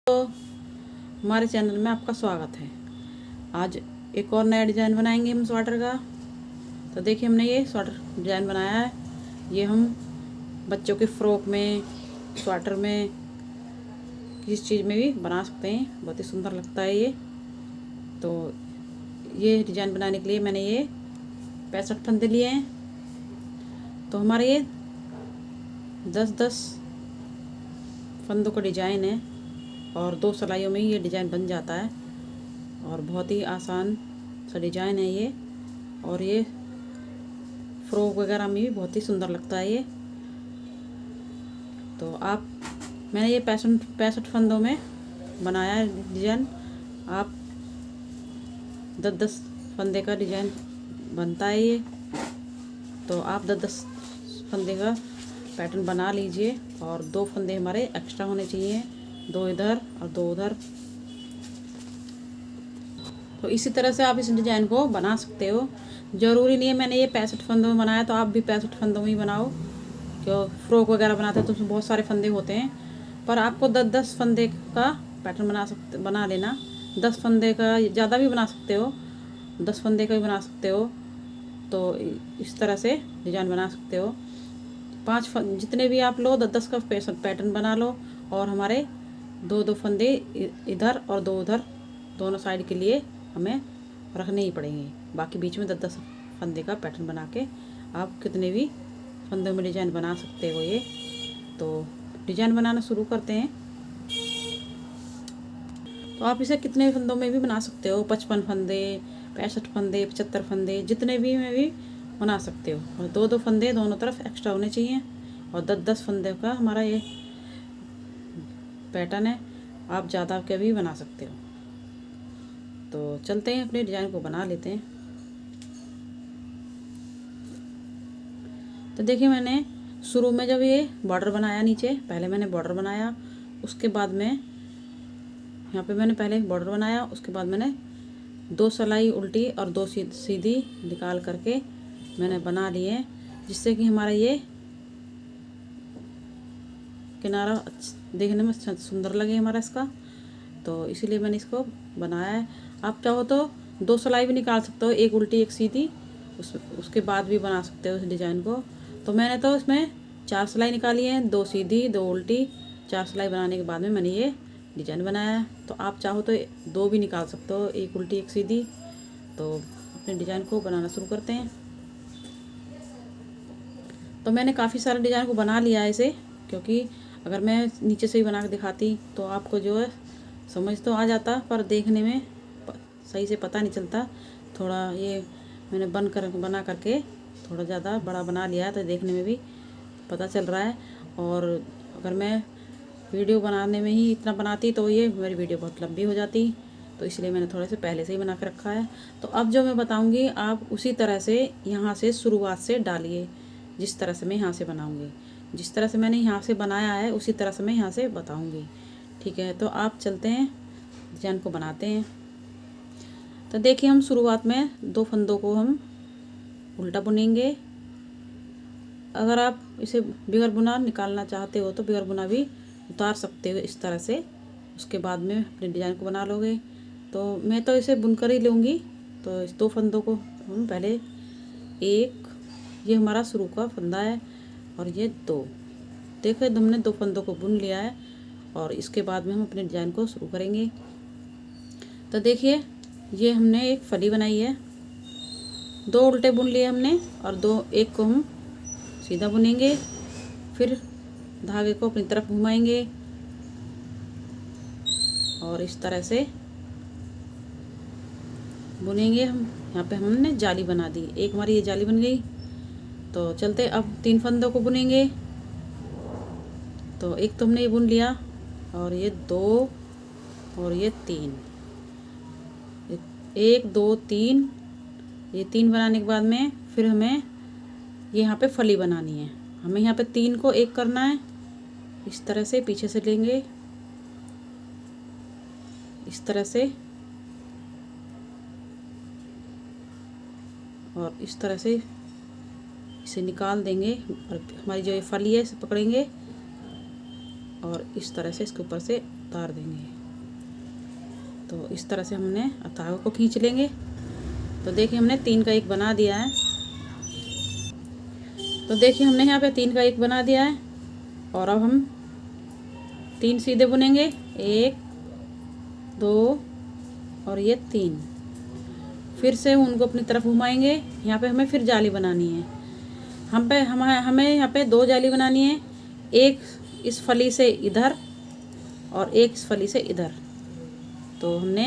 तो हमारे चैनल में आपका स्वागत है। आज एक और नया डिज़ाइन बनाएंगे हम स्वेटर का। तो देखिए हमने ये स्वेटर डिज़ाइन बनाया है। ये हम बच्चों के फ्रॉक में, स्वेटर में, किसी चीज़ में भी बना सकते हैं। बहुत ही सुंदर लगता है ये। तो ये डिज़ाइन बनाने के लिए मैंने ये 65 फंदे लिए हैं। तो हमारे ये 10-10 फंदों का डिज़ाइन है और 2 सिलाइयों में ये डिज़ाइन बन जाता है और बहुत ही आसान सा डिज़ाइन है ये। और ये फ्रॉक वगैरह में भी बहुत ही सुंदर लगता है ये। तो मैंने ये 65 फंदों में बनाया है डिज़ाइन। आप 10-10 फंदे का डिज़ाइन बनता है ये। तो आप 10-10 फंदे का पैटर्न बना लीजिए और 2 फंदे हमारे एक्स्ट्रा होने चाहिए, 2 इधर और 2 उधर। तो इसी तरह से आप इस डिज़ाइन को बना सकते हो। ज़रूरी नहीं है मैंने ये 65 फंदों में बनाया तो आप भी 65 फंदों में ही बनाओ। क्यों फ्रॉक वगैरह बनाते हैं तो उसमें बहुत सारे फंदे होते हैं, पर आपको 10-10 फंदे का पैटर्न बना लेना। 10 फंदे का ज़्यादा भी बना सकते हो, 10 फंदे का भी बना सकते हो। तो इस तरह से डिज़ाइन बना सकते हो। जितने भी आप लो 10-10 का पैटर्न बना लो और हमारे 2-2 फंदे इधर और 2 उधर दोनों साइड के लिए हमें रखने ही पड़ेंगे। बाकी बीच में 10-10 फंदे का पैटर्न बना के आप कितने भी फंदों में डिज़ाइन बना सकते हो ये। तो डिज़ाइन बनाना शुरू करते हैं। तो आप इसे कितने फंदों में भी बना सकते हो, 55 फंदे, 65 फंदे, 75 फंदे, जितने भी में भी बना सकते हो। और 2-2 फंदे दोनों तरफ एक्स्ट्रा होने चाहिए और 10-10 फंदे का हमारा ये पैटर्न है। आप ज़्यादा के भी बना सकते हो। तो चलते हैं अपने डिज़ाइन को बना लेते हैं। तो देखिए मैंने शुरू में जब ये बॉर्डर बनाया नीचे, पहले मैंने बॉर्डर बनाया, उसके बाद में यहाँ पे मैंने पहले बॉर्डर बनाया, उसके बाद मैंने 2 सिलाई उल्टी और 2 सीधी निकाल करके मैंने बना लिए, जिससे कि हमारा ये किनारा देखने में सुंदर लगे हमारा इसका। तो इसीलिए मैंने इसको बनाया है। आप चाहो तो 2 सिलाई भी निकाल सकते हो, एक उल्टी एक सीधी, उसके बाद भी बना सकते हो इस डिज़ाइन को। तो मैंने तो इसमें 4 सिलाई निकाली है, 2 सीधी 2 उल्टी, 4 सिलाई बनाने के बाद में मैंने ये डिज़ाइन बनाया है। तो आप चाहो तो 2 भी निकाल सकते हो, एक उल्टी एक सीधी। तो अपने डिज़ाइन को बनाना शुरू करते हैं। तो मैंने काफ़ी सारे डिज़ाइन को बना लिया है इसे, क्योंकि अगर मैं नीचे से ही बना के दिखाती तो आपको जो है समझ तो आ जाता, पर देखने में सही से पता नहीं चलता। थोड़ा ये मैंने बना करके थोड़ा ज़्यादा बड़ा बना लिया है, तो देखने में भी पता चल रहा है। और अगर मैं वीडियो बनाने में ही इतना बनाती तो ये मेरी वीडियो बहुत लंबी हो जाती। तो इसलिए मैंने थोड़े से पहले से ही बना के रखा है। तो अब जो मैं बताऊंगी आप उसी तरह से यहाँ से शुरुआत से डालिए, जिस तरह से मैं यहाँ से बनाऊंगी, जिस तरह से मैंने यहाँ से बनाया है उसी तरह से मैं यहाँ से बताऊंगी। ठीक है, तो आप चलते हैं डिज़ाइन को बनाते हैं। तो देखिए हम शुरुआत में 2 फंदों को हम उल्टा बुनेंगे। अगर आप इसे बगैर बुना निकालना चाहते हो तो बगैर बुना भी उतार सकते हो इस तरह से। उसके बाद में अपने डिज़ाइन को बना लोगे। तो मैं तो इसे बुनकर ही लूँगी। तो इस 2 फंदों को हम पहले ये हमारा शुरू का फंदा है और ये 2, देखो हमने 2 फंदों को बुन लिया है और इसके बाद में हम अपने डिज़ाइन को शुरू करेंगे। तो देखिए ये हमने एक फली बनाई है, 2 उल्टे बुन लिए हमने और एक को हम सीधा बुनेंगे। फिर धागे को अपनी तरफ घुमाएंगे और इस तरह से बुनेंगे हम। यहाँ पे हमने जाली बना दी, एक हमारी ये जाली बन गई। तो चलते अब 3 फंदों को बुनेंगे। तो एक तो हमने ये बुन लिया और ये 2 और ये 3, 1 2 3, ये 3 बनाने के बाद में फिर हमें यहाँ पे फली बनानी है। हमें यहाँ पे 3 को 1 करना है। इस तरह से पीछे से लेंगे, इस तरह से, और इस तरह से इसे निकाल देंगे और हमारी जो ये फली है इसे पकड़ेंगे और इस तरह से इसके ऊपर से उतार देंगे। तो इस तरह से हमने धागे को खींच लेंगे। तो देखिए हमने 3 का 1 बना दिया है। तो देखिए हमने यहाँ पे 3 का 1 बना दिया है और अब हम 3 सीधे बुनेंगे, 1 2 और ये 3। फिर से उनको अपनी तरफ घुमाएंगे। यहाँ पे हमें फिर जाली बनानी है। हमें यहाँ पे 2 जाली बनानी है, एक इस फली से इधर और एक इस फली से इधर। तो हमने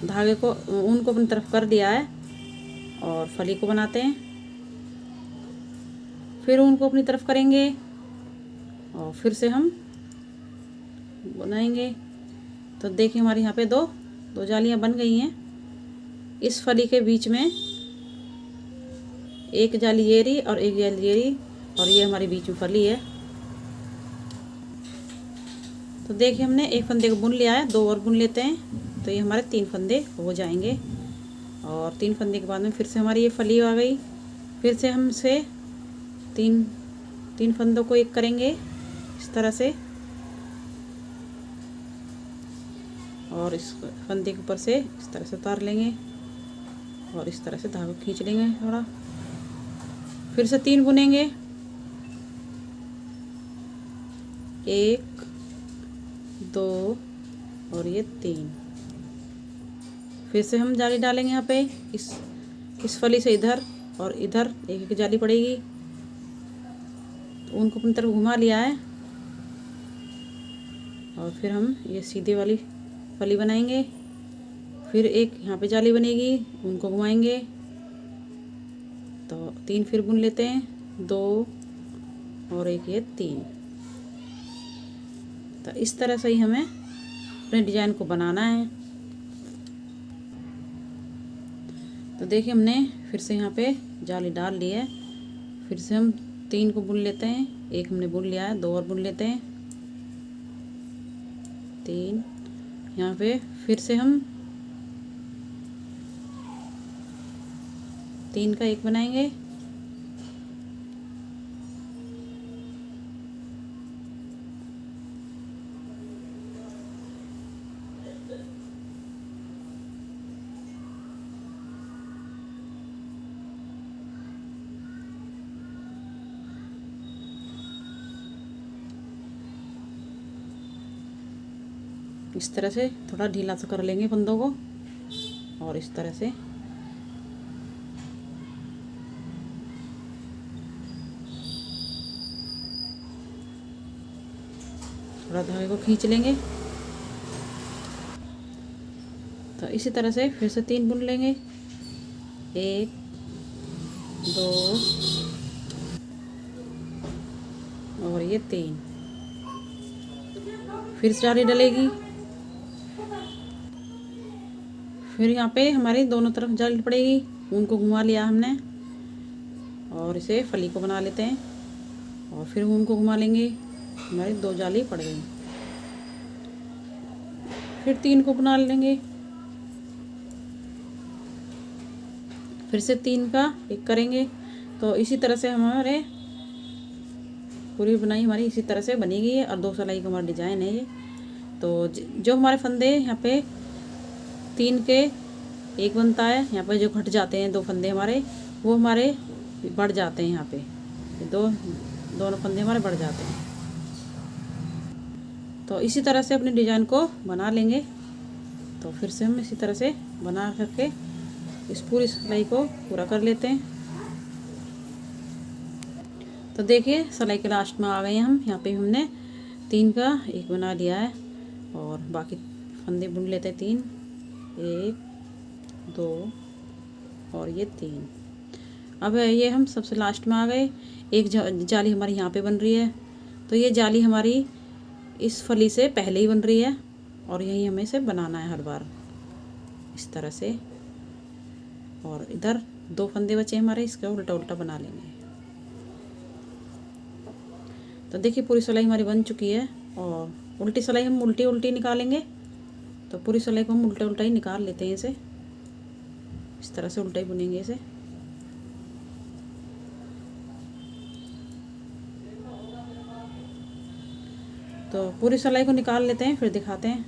धागे को ऊन को अपनी तरफ कर दिया है और फली को बनाते हैं। फिर ऊन को अपनी तरफ करेंगे और फिर से हम बनाएंगे। तो देखिए हमारी यहाँ पे दो जालियाँ बन गई हैं। इस फली के बीच में एक जाली ये रही और एक जाली ये रही और ये हमारी बीच में फली है। तो देखिए हमने एक फंदे को बुन लिया है, 2 और बुन लेते हैं तो ये हमारे 3 फंदे हो जाएंगे। और 3 फंदे के बाद में फिर से हमारी ये फली आ गई। फिर से हम इसे तीन फंदों को एक करेंगे इस तरह से और इस फंदे के ऊपर से इस तरह से उतार लेंगे और इस तरह से धागा खींच लेंगे थोड़ा। फिर से 3 बुनेंगे, 1 2 और ये 3। फिर से हम जाली डालेंगे यहाँ पे इस फली से इधर और इधर एक जाली पड़ेगी। तो उनको अपनी तरफ घुमा लिया है और फिर हम ये सीधे वाली फली बनाएंगे। फिर एक यहाँ पे जाली बनेगी, उनको घुमाएंगे तो 3 फिर बुन लेते हैं, 2 और एक ये 3। तो इस तरह से ही हमें अपने डिजाइन को बनाना है। तो देखिए हमने फिर से यहाँ पे जाली डाल ली है। फिर से हम 3 को बुन लेते हैं, एक हमने बुन लिया है, 2 और बुन लेते हैं, 3। यहाँ पे फिर से हम 3 का 1 बनाएंगे, इस तरह से थोड़ा ढीला सा कर लेंगे फंदों को और इस तरह से थोड़ा धागे को खींच लेंगे। तो इसी तरह से फिर से 3 बुन लेंगे, 1 2 और ये 3। फिर से जाली डलेगी। फिर यहाँ पे हमारी दोनों तरफ जाली पड़ेगी, उनको घुमा लिया हमने और इसे फली को बना लेते हैं और फिर उनको घुमा लेंगे। हमारी 2 जाली पड़ गई। फिर 3 को बना लेंगे, फिर से 3 का 1 करेंगे। तो इसी तरह से हमारे पूरी बुनाई हमारी इसी तरह से बनेगी है और 2 सिलाई का हमारा डिजाइन है ये। तो जो हमारे फंदे यहाँ पे 3 के 1 बनता है, यहाँ पे जो घट जाते हैं 2 फंदे हमारे, वो हमारे बढ़ जाते हैं। यहाँ पे दोनों फंदे हमारे बढ़ जाते हैं। तो इसी तरह से अपने डिजाइन को बना लेंगे। तो फिर से हम इसी तरह से बना करके इस पूरी सिलाई को पूरा कर लेते हैं। तो देखिए सिलाई के लास्ट में आ गए हैं हम। यहाँ पे हमने 3 का 1 बना लिया है और बाकी फंदे बुन लेते हैं 3, 1 2 और ये 3। अब ये हम सबसे लास्ट में आ गए। एक जाली हमारी यहाँ पे बन रही है, तो ये जाली हमारी इस फली से पहले ही बन रही है और यही हमें इसे बनाना है हर बार इस तरह से। और इधर 2 फंदे बचे हमारे, इसका उल्टा उल्टा बना लेंगे। तो देखिए पूरी सिलाई हमारी बन चुकी है और उल्टी सिलाई हम उल्टी उल्टी निकालेंगे। तो पूरी सिलाई को हम उल्टा उल्टा ही निकाल लेते हैं इसे, इस तरह से उल्टा ही बुनेंगे इसे। तो पूरी सिलाई को निकाल लेते हैं, फिर दिखाते हैं।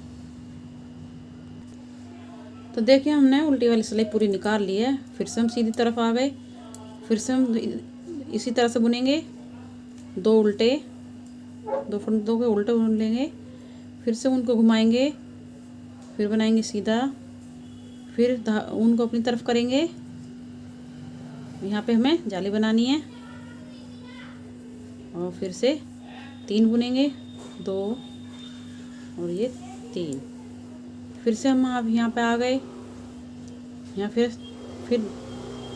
तो देखिए हमने उल्टी वाली सिलाई पूरी निकाल ली है। फिर से हम सीधी तरफ आ गए। फिर से हम इसी तरह से बुनेंगे, 2 उल्टे, 2 फंदों के उल्टे बुन लेंगे। फिर से उनको घुमाएंगे, फिर बनाएंगे सीधा, फिर उनको अपनी तरफ करेंगे। यहाँ पे हमें जाली बनानी है और फिर से 3 बुनेंगे, 2 और ये 3। फिर से हम अब यहाँ पे आ गए। यहाँ फिर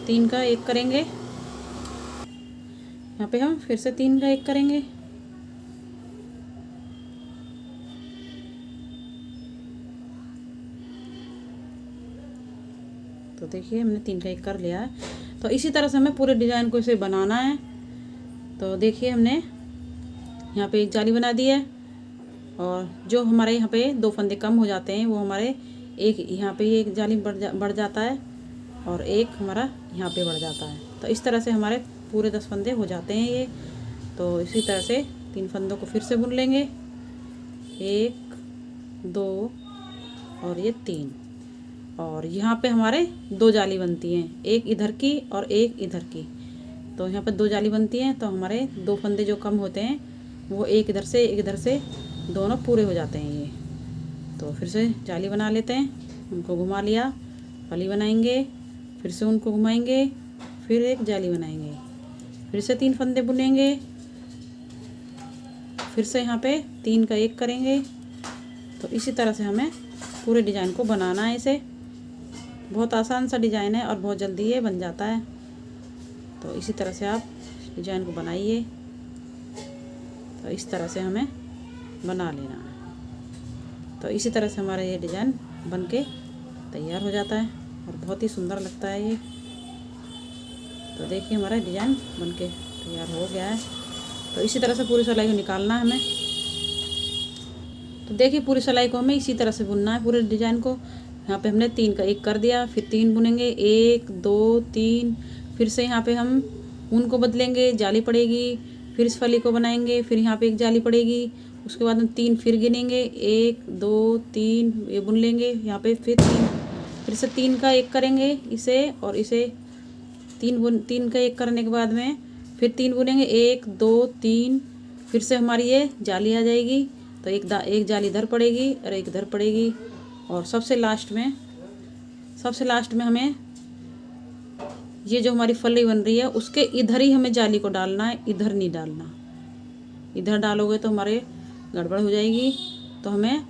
3 का 1 करेंगे। यहाँ पे हम फिर से 3 का 1 करेंगे। तो देखिए हमने 3 का 1 कर लिया है। तो इसी तरह से हमें पूरे डिज़ाइन को इसे बनाना है। तो देखिए हमने यहाँ पे एक जाली बना दी है और जो हमारे यहाँ पे 2 फंदे कम हो जाते हैं वो हमारे एक यहाँ पे एक जाली बढ़ जाता है और एक हमारा यहाँ पे बढ़ जाता है। तो इस तरह से हमारे पूरे 10 फंदे हो जाते हैं ये। तो इसी तरह से 3 फंदों को फिर से बुन लेंगे, 1 2 और ये 3। और यहाँ पे हमारे 2 जाली बनती हैं, एक इधर की और एक इधर की। तो यहाँ पे 2 जाली बनती हैं। तो हमारे 2 फंदे जो कम होते हैं वो एक इधर से एक इधर से दोनों पूरे हो जाते हैं ये। तो फिर से जाली बना लेते हैं, उनको घुमा लिया, फली बनाएंगे, फिर से उनको घुमाएंगे, फिर एक जाली बनाएंगे, फिर से 3 फंदे बुनेंगे, फिर से यहाँ पे 3 का 1 करेंगे। तो इसी तरह से हमें पूरे डिज़ाइन को बनाना है। इसे बहुत आसान सा डिज़ाइन है और बहुत जल्दी ये बन जाता है। तो इसी तरह से आप डिज़ाइन को बनाइए। तो इस तरह से हमें बना लेना है। तो इसी तरह से हमारा ये डिज़ाइन बन के तैयार हो जाता है और बहुत ही सुंदर लगता है ये। तो देखिए हमारा डिज़ाइन बन के तैयार हो गया है। तो इसी तरह से पूरी सिलाई को निकालना है हमें। तो देखिए पूरी सिलाई को हमें इसी तरह से बुनना है पूरे डिज़ाइन को। यहाँ पे हमने 3 का 1 कर दिया, फिर 3 बुनेंगे, 1 2 3। फिर से यहाँ पे हम ऊन को बदलेंगे, जाली पड़ेगी, फिर इस फली को बनाएंगे, फिर यहाँ पे एक जाली पड़ेगी। उसके बाद हम 3 फिर गिनेंगे, 1 2 3, ये बुन लेंगे। यहाँ पे फिर 3, फिर से 3 का 1 करेंगे इसे और इसे 3 का 1 करने के बाद में फिर 3 बुनेंगे, 1 2 3। फिर से हमारी ये जाली आ जाएगी। तो एक जाली इधर पड़ेगी और एक इधर पड़ेगी। और सबसे लास्ट में हमें ये जो हमारी फली बन रही है उसके इधर ही हमें जाली को डालना है, इधर नहीं डालना। इधर डालोगे तो हमारे गड़बड़ हो जाएगी। तो हमें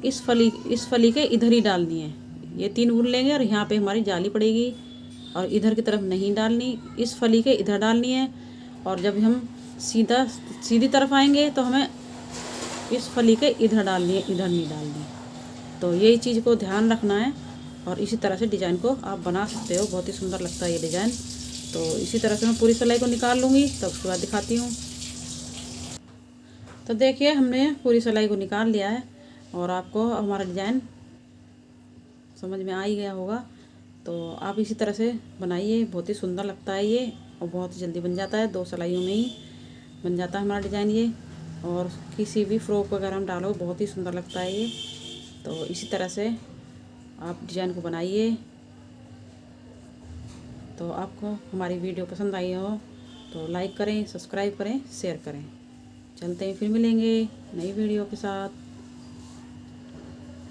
इस फली के इधर ही डालनी है। ये 3 बुन लेंगे और यहाँ पे हमारी जाली पड़ेगी और इधर की तरफ नहीं डालनी, इस फली के इधर डालनी है। और जब हम सीधी तरफ आएंगे तो हमें इस फली के इधर डालनी है, इधर नहीं डालनी। तो यही चीज़ को ध्यान रखना है और इसी तरह से डिज़ाइन को आप बना सकते हो। बहुत ही सुंदर लगता है ये डिज़ाइन। तो इसी तरह से मैं पूरी सिलाई को निकाल लूँगी, तब उसके बाद दिखाती हूँ। तो देखिए हमने पूरी सिलाई को निकाल लिया है और आपको हमारा डिज़ाइन समझ में आ ही गया होगा। तो आप इसी तरह से बनाइए, बहुत ही सुंदर लगता है ये और बहुत जल्दी बन जाता है। 2 सिलाइयों में ही बन जाता है हमारा डिज़ाइन ये। और किसी भी फ्रॉक वगैरह में डालो बहुत ही सुंदर लगता है ये। तो इसी तरह से आप डिज़ाइन को बनाइए। तो आपको हमारी वीडियो पसंद आई हो तो लाइक करें, सब्सक्राइब करें, शेयर करें। चलते हैं, फिर मिलेंगे नई वीडियो के साथ।